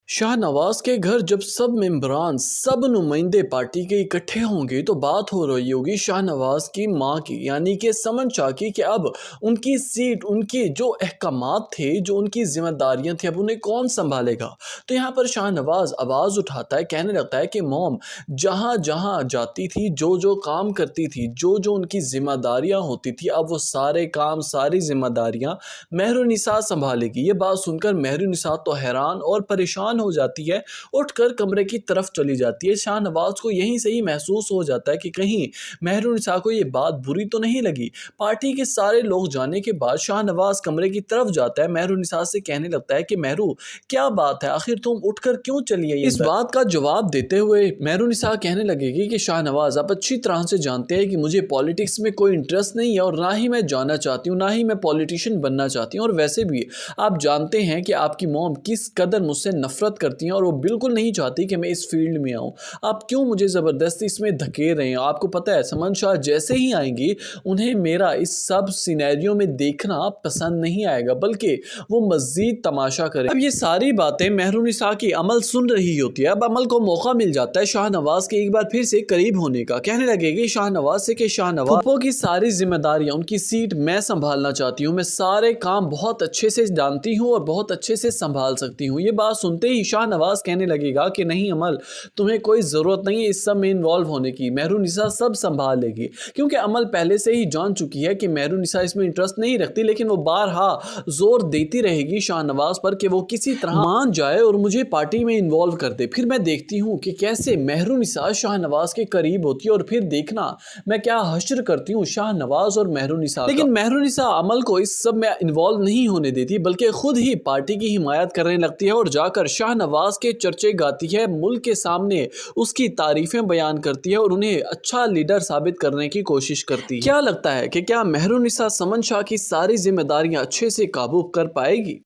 शाह नवाज के घर जब सब मेंबरान सब नुमाइंदे पार्टी के इकट्ठे होंगे तो बात हो रही होगी शाह नवाज की मां की, यानी कि समन शाह की, कि अब उनकी सीट, उनकी जो अहकामात थे, जो उनकी जिम्मेदारियां थी, अब उन्हें कौन संभालेगा। तो यहाँ पर शाह नवाज आवाज़ उठाता है, कहने लगता है कि मॉम जहाँ जहाँ जाती थी, जो जो काम करती थी, जो जो उनकी जिम्मेदारियां होती थी, अब वो सारे काम, सारी जिम्मेदारियां मेहरुनिसा संभालेगी। ये बात सुनकर मेहरुनिसा तो हैरान और परेशान हो जाती है, उठकर कमरे की तरफ चली जाती है। शाहनवाज को यहीं से ही महसूस हो जाता है कि कहीं मेहरुनिसा को ये बात बुरी तो नहीं लगी। पार्टी के सारे लोग जाने के बाद शाहनवाज कमरे की तरफ जाता है, मेहरुनिसा से कहने लगता है कि मेहरू क्या बात है, आखिर तुम उठकर क्यों चली आई। इस बात का जवाब देते हुए मेहरुनिसा कहने लगेगी कि शाहनवाज, आप अच्छी तरह से जानते हैं कि मुझे पॉलिटिक्स में कोई इंटरेस्ट नहीं है और ना ही मैं जाना चाहती हूँ, ना ही मैं पॉलिटिशियन बनना चाहती हूँ, और वैसे भी आप जानते हैं कि आपकी मॉम किस कदर मुझसे नफरत करती हैं और वो बिल्कुल नहीं चाहती कि मैं इस फील्ड में आऊँ। आप क्यों मुझे ज़बरदस्ती इसमें धकेल रहे हैं। आपको पता है समन शाह जैसे ही आएंगी, उन्हें मेरा इस सब सिनेरियो में देखना पसंद नहीं आएगा, बल्कि वो मज़ीद तमाशा करें। अब ये सारी बातें मेहरुनिसा की अमल सुन रही होती है। अब अमल को मौका मिल जाता है शाहनवाज के एक बार फिर से करीब होने का। कहने लगेगी शाहनवाज से कि शाहनवाज, फूफो की सारी जिम्मेदारियां, उनकी सीट मैं संभालना चाहती हूँ, मैं सारे काम बहुत अच्छे से जानती हूँ और बहुत अच्छे से संभाल सकती हूँ। ये बात सुनते ही शाहनवाज कहने लगेगा कि नहीं अमल, तुम्हें कोई ज़रूरत नहीं है इस सब में इन्वॉल्व होने की, मेहरुनिसा सब संभाल लेगी। क्योंकि अमल पहले से ही जान चुकी है कि मेहरुनिसा इसमें इंटरेस्ट नहीं रखती, लेकिन वो बारहा जोर देती रहेगी शाहनवाज पर कि वो किसी तरह मान जाए और मुझे पार्टी में इन्वॉल्व कर दे। फिर मैं देखती हूँ कि कैसे मेहरुनिसा शाहनवाज के करीब होती है और फिर देखना मैं क्या हश्र करती हूँ शाहनवाज और मेहरुनिसा। लेकिन मेहरुनिसा अमल को इस सब में इन्वॉल्व नहीं होने देती, बल्कि खुद ही पार्टी की हिमायत करने लगती है और जाकर शाहनवाज के चर्चे गाती है, मुल्क के सामने उसकी तारीफें बयान करती है और उन्हें अच्छा लीडर साबित करने की कोशिश करती है। क्या लगता है कि क्या मेहरुनिसा समन शाह की सारी जिम्मेदारियां अच्छे से काबू कर पाएगी?